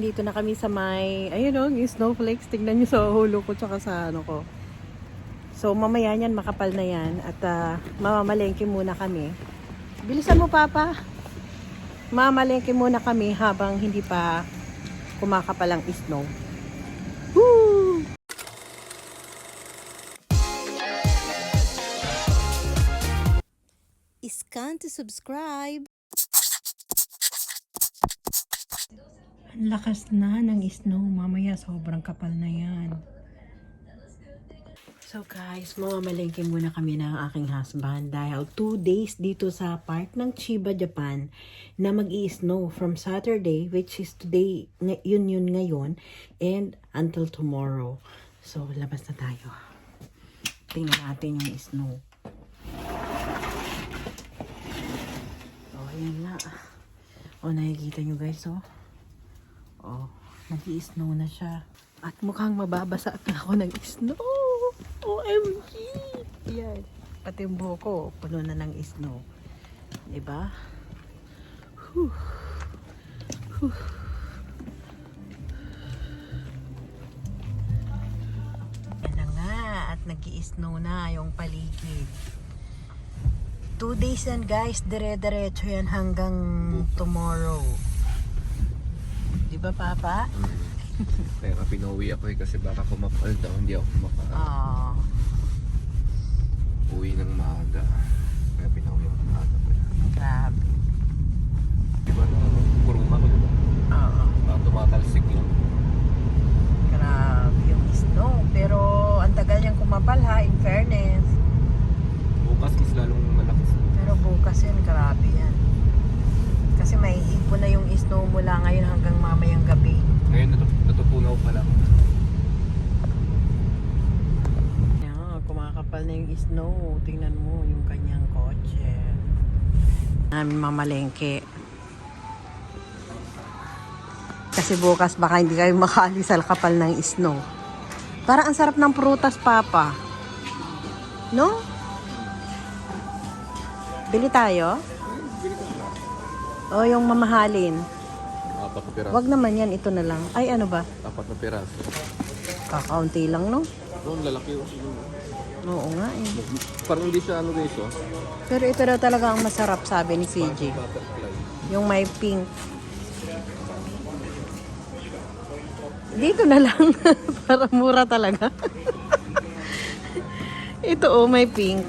Dito na kami sa may, ayun o, yung snowflakes. Tignan nyo sa hulo ko tsaka sa ano ko. So, mamaya yan, makapal na yan. At mamamalengke muna kami. Bilisan mo, Papa. Mamamalengke muna kami habang hindi pa kumakapal ang snow. Woo! Scan to subscribe. Ang lakas na ng snow. Mamaya sobrang kapal na yan. So guys, mamamalengke muna kami ng aking husband dahil 2 days dito sa park ng Chiba, Japan na mag-i-snow from Saturday, which is today, yun ngayon, and until tomorrow. So labas na tayo. Tingnan natin yung snow. Oh, ayan na. Oh, nakikita nyo guys, oh. Oh, nag-i-snow na siya. At mukhang mababasa na ako ng snow. OMG! Yan. Pati yung buhok ko, puno na ng snow. Diba? Whew. Whew. Yan na nga. At nag-i-snow na yung paligid. 2 days yan guys. Dire-diretso yan hanggang tomorrow. Diba, Papa? Kaya pinauwi ako kasi baka kumapal daw, hindi ako uwi ng maaga. Kaya pinauwi ako ng maaga pala. Grabe. Diba kuruma ko diba? Oo. Tumatalsik yun. Grabe yung snow. Pero ang tagal niyang kumapal ha, in fairness. Bukas mas lalong malakas. Pero bukas yan, grabe yan. Kasi may ipon na yung snow mula ngayon hanggang mamayang gabi. Ngayon natutunaw pa lang. Yan, kumakapal na yung snow. Tingnan mo yung kanyang kotse. Namin mamalengke. Kasi bukas baka hindi kayo makaalis sa kapal ng snow. Parang ang sarap ng prutas, Papa. No? Bili tayo? O yung mamahalin. 4 na piraso. Wag naman yan, ito na lang. Ay, ano ba? 4 na piraso. Kakaunti lang, no? Doon lalaki yung Oo nga eh. parang hindi siya ano guys oh. Pero ito daw talaga ang masarap, sabi ni CJ. Butterfly. Yung may pink. Dito na lang. Para mura talaga. Ito oh, may pink.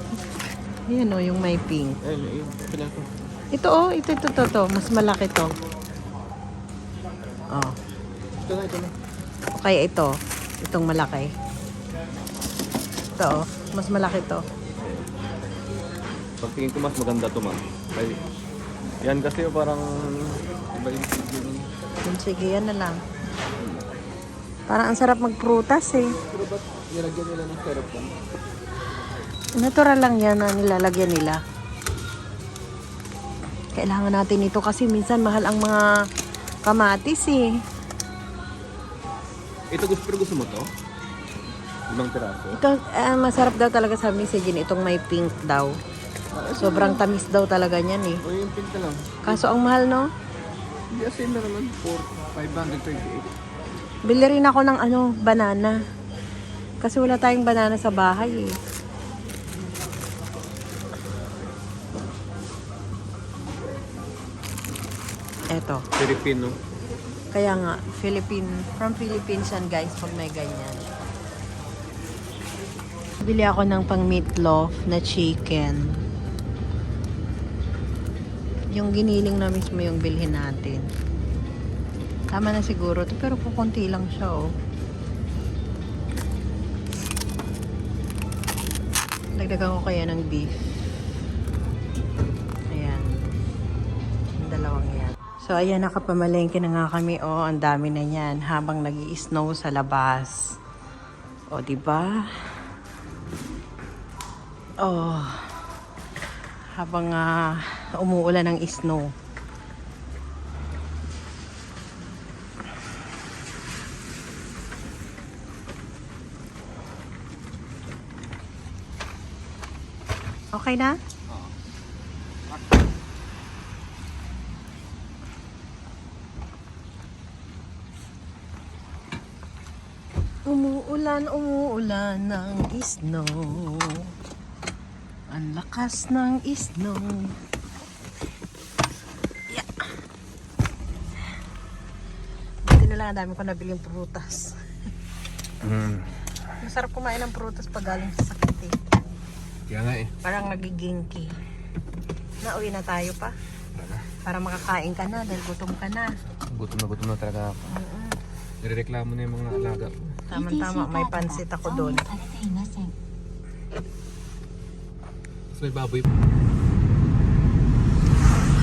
Yan oh, yung may pink. Ayun, pila ko. Ito oh, ito. Mas malaki to. Oh. Ito na. Okay, ito. Itong malaki. Ito oh, mas malaki to. Pagtingin ko mas maganda to ma'am. Ay, yan kasi parang iba yung Sige, yan na lang. Parang ang sarap magprutas eh. pero ba't nilagyan nila ng syrup lang? Natural lang yan na nilalagyan nila. Kailangan natin ito kasi minsan mahal ang mga kamatis eh. Ito pero gusto mo to? 5 piraso? Ito, masarap daw talaga sabi ni Sejin, itong may pink daw. Sobrang tamis daw talaga niyan eh. O yung pink na lang. Kaso ang mahal no? Hindi same na naman. 528. Bili rin ako ng banana. Kasi wala tayong banana sa bahay eh. Eto. Filipino. Kaya nga, from Philippines yan guys, pag may ganyan. Bili ako ng pang meatloaf na chicken. Yung giniling na mismo yung bilhin natin. Tama na siguro to, pero kukunti lang siya oh. Dagdagan ko kaya ng beef. Ayan. Yung dalawang yan. So ayan, nakapamalengke na nga kami oh. Ang dami na yan habang nag-i-snow sa labas. O diba? Oh. Habang umuulan ng snow. Okay na? Umuulan, umuulan ng snow. Ang lakas ng snow. Yeah. Buti na lang ang dami ko nabiling prutas. Masarap kumain ng prutas pag galing sa sakit eh. Kaya nga eh. Parang nagigingki. Nauwi na tayo pa. Para makakain ka na dahil gutom ka na. Gutom na talaga ako. Nirereklamo na yung mga alaga ko. Tama-tama, may pansit ako doon. Tapos may baboy.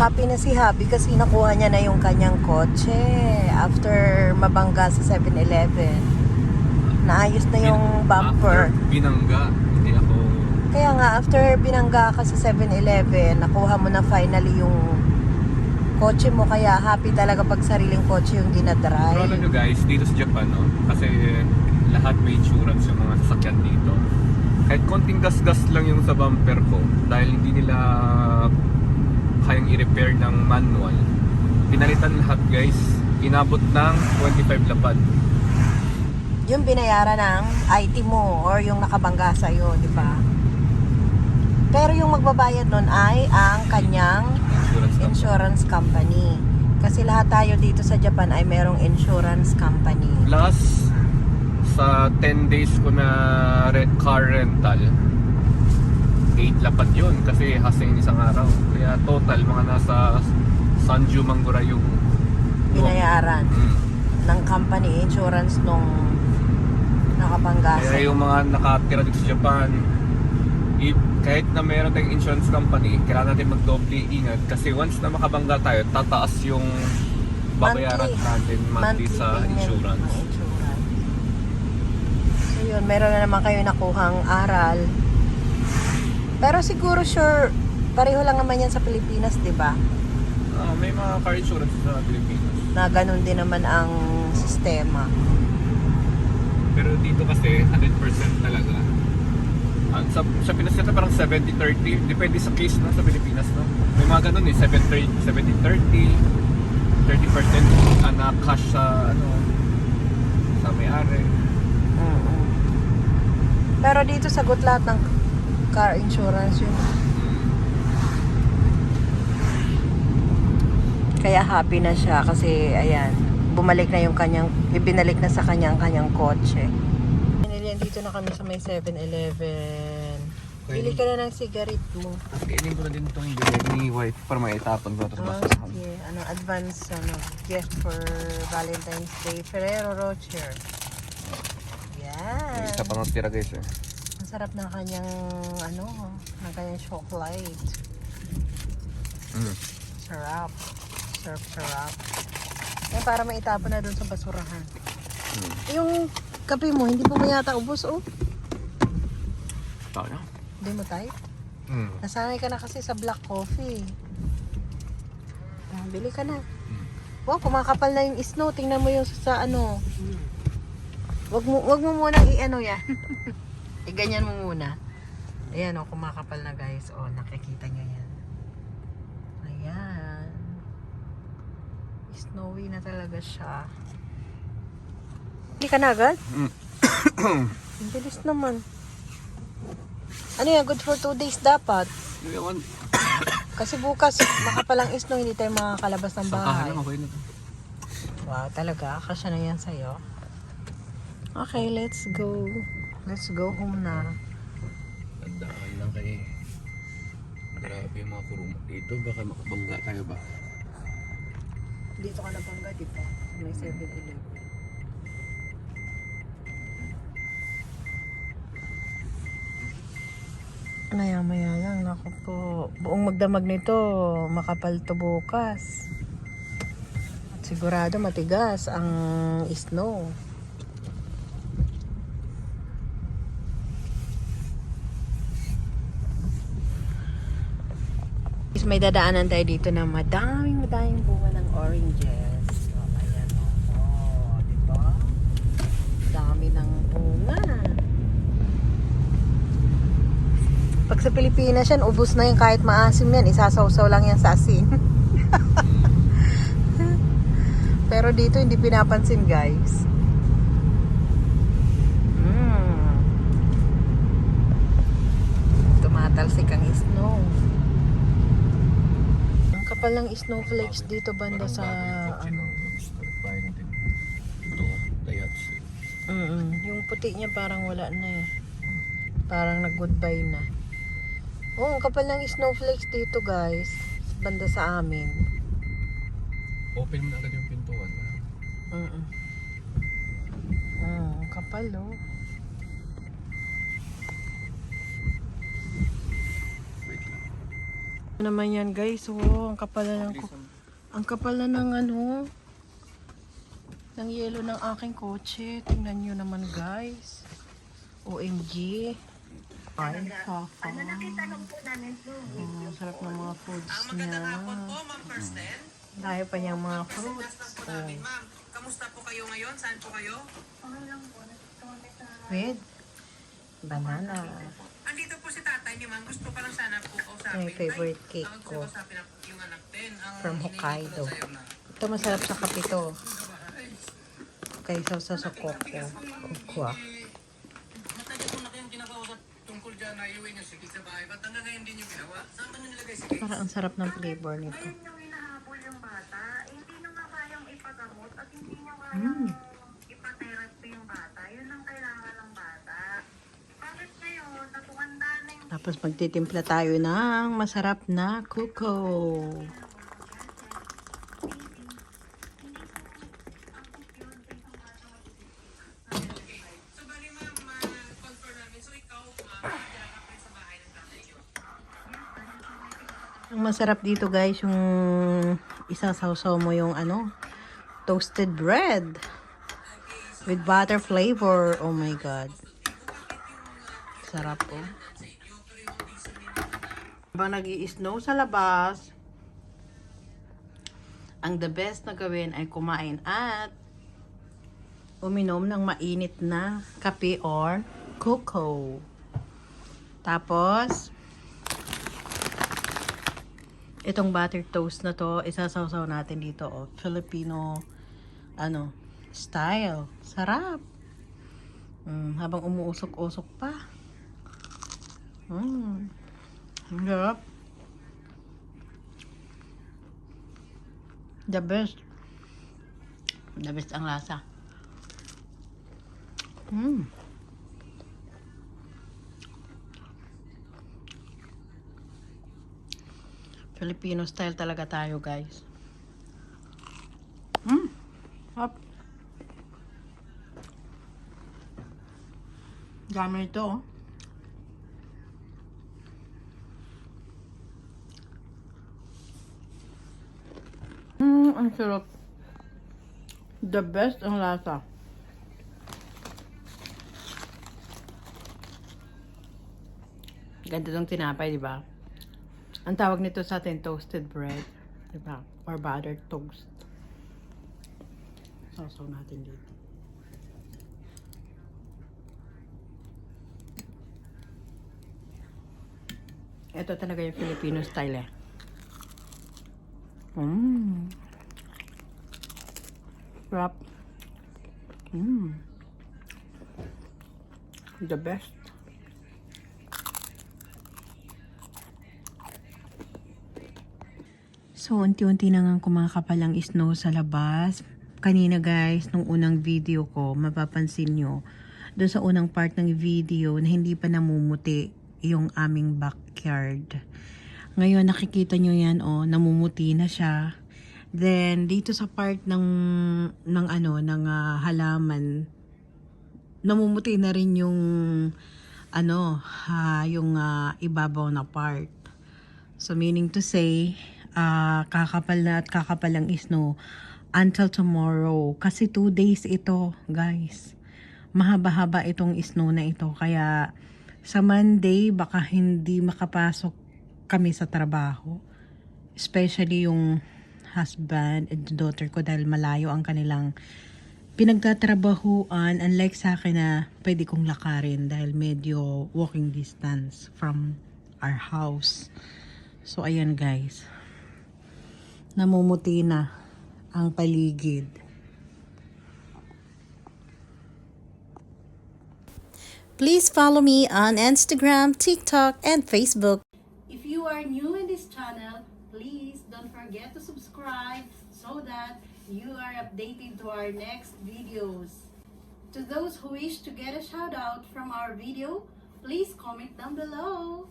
Happy na si Happy kasi nakuha niya na yung kanyang kotse after mabangga sa 7-Eleven. Naayos na yung bumper. After binangga, hindi ako... Kaya nga, after binangga ka sa 7-Eleven, nakuha mo na finally yung kotse mo. Kaya happy talaga pag sariling kotse yung Pero alam ginadrive. nyo guys, dito sa Japan, no? Kasi lahat may insurance yung mga sasakyan dito. Kahit konting gas-gas lang yung sa bumper ko, dahil hindi nila kayang i-repair ng manual, pinalitan lahat guys. Inabot ng 25 lapad. Yung binayaran ng IT mo or yung nakabangga sa'yo, di ba? Pero yung magbabayad nun ay ang kanyang insurance company. Kasi lahat tayo dito sa Japan ay merong insurance company. Plus, sa 10 days ko na car rental, 8 lapad yun kasi hasing isang araw. Kaya total, mga nasa Sanju Manggura yung Binayaran ng company insurance nung nakabangga Kaya sa'yo. yung mga nakatira dito sa Japan, kahit na meron tayong insurance company, kailangan natin mag-doble ingat kasi once na makabangga tayo, tataas yung babayaran natin monthly sa payment insurance. ng insurance. So yun, meron na naman kayo nakuhang aral. Pero siguro sure, pareho lang naman yan sa Pilipinas, di ba? May mga car insurance sa Pilipinas. Na ganun din naman ang sistema. Pero dito kasi 100% talaga. Sa Pinas kasi parang 70-30, depende sa case na sa Pilipinas, no? May mga ganun eh, 70-30, 30% na cash sa sa may-ari. Pero dito sagot lahat ng car insurance yun. Kaya happy na siya kasi ayan, bumalik na yung ibinalik na sa kanyang kotse. Dito na kami sa may 7-Eleven. Bili ka na ng cigarette mo. Kainin ko na din itong bilhin ni wife para maitapon ko ito sa basahan. Sige, advance gift for Valentine's Day. Ferrero Rocher. Yan. Isa pang tira guys eh. Masarap na kanyang ng kanyang chocolate. Sarap. Sarap. Yan para maitapon na dun sa basurahan. Yung kape mo, hindi mo yata ubos, oh. Tayo? Hindi mo type? Nasanay ka na kasi sa black coffee. Bili ka na. Wow, kumakapal na yung snow. Tingnan mo yung sa Wag mo muna yan. Ganyan mo muna. Ayan, oh, kumakapal na guys. Oh, nakikita nyo yan. Ayan. Snowy na talaga siya. Hindi ka na agad? Ang bilis naman. Ano yan? Good for 2 days dapat. Kasi bukas, makapalang snow, hindi tayo makakalabas ng bahay. Okay na to. Wow, talaga? Kasya na yan sa'yo? Okay, let's go. Let's go home na. Tandaan lang kay... Grabe yung mga kuruma dito. Baka makabangga tayo ba? Dito ka nabangga, di ba? May 7-Eleven. Maya-maya lang, naku po. Buong magdamag nito, makapal to bukas. At sigurado matigas ang snow. May dadaanan tayo dito na madaming bunga ng oranges. So, ayan o. Diba? Dami ng bunga. Pag sa Pilipinas yan, ubos na yan kahit maasim yan. Isasawsaw lang yan sa asin. Pero dito hindi pinapansin guys. Talsik ang snow. Ang kapal ng snowflakes dito banda sa ano. Ito, Daihatsu. Yung puti niya parang wala na eh. Parang nag-goodbye na. Oh, ang kapal ng snowflakes dito guys. Banda sa amin. Open mo na agad yung pintuan. Ang kapal oh. Wait lang. Ano naman yan guys, oh, ang kapal na ng ano, ng yelo ng aking kotse. Tingnan nyo naman guys. OMG. Ay, kafa. Oh, sarap ng mga foods niya. Dahil pa niyang mga fruits. Oh. Kamusta po kayo ngayon? Saan po kayo? With banana. Andito po si tatay niyo, ma'am. Gusto pa lang sana po kausapin. My favorite cake Gusto ko. kausapin yung anak din. From Hokkaido. Ito masarap sa kape to. Kaysa sa koko. Kukwa. Matagal po na kayong kinakausap tungkol dyan na iuwi niyo sige sa bahay. Ba't hanggang ngayon din yung ginawa? Saan ba niyo nilagay sige? Parang ang sarap ng flavor nito. Ayun yung hinahabol yung bata. Hindi nyo nga kayang ipagamot at hindi nyo kayang ipatherapy yung bata. Yun ang kailangan ng bata. Bakit ngayon, natumanda na yung Tapos magtitimpla tayo ng masarap na kuko. So bali ma'am, confirm namin. So ikaw, ma'am, dyan ka pa rin sa bahay ng tatay niyo. Ang masarap dito guys, yung isasawsaw mo yung ano, toasted bread with butter flavor. Oh my god. Sarap oh. Habang nag-i-snow sa labas, ang the best na gawin ay kumain at uminom ng mainit na kape or cocoa. Tapos, itong butter toast na to, isasawsaw natin dito, oh. Filipino, ano, style. Sarap. Habang umuusok-usok pa. Ang sarap. The best. The best ang lasa. Filipino style talaga tayo, guys. Hop. Dami ito, oh. Ang sarap. The best ang lasa. Ganda tong tinapay, di ba? Ang tawag nito sa atin, toasted bread. Di ba? Or buttered toast. Sausaw natin dito. Ito talaga yung Filipino style eh. Sarap. The best. So, unti-unti na nga kumakapal ang snow sa labas. Kanina guys, nung unang video ko, mapapansin nyo, doon sa unang part ng video na hindi pa namumuti yung aming backyard. Ngayon, nakikita nyo yan, oh, namumuti na siya. Then, dito sa part ng halaman, namumuti na rin yung, yung ibabaw na part. So, meaning to say, kakapal na at kakapal ang snow until tomorrow. Kasi 2 days ito, guys. Mahaba-haba itong snow na ito. Kaya, sa Monday, baka hindi makapasok kami sa trabaho. Especially yung husband and daughter ko dahil malayo ang kanilang pinagtatrabahuan. Unlike sa akin na pwede kong lakarin dahil medyo walking distance from our house. So, ayan guys. Namumuti na ang paligid. Please follow me on Instagram, TikTok, and Facebook. If you are new in this channel, please don't forget to subscribe so that you are updated to our next videos. To those who wish to get a shout out from our video, please comment down below.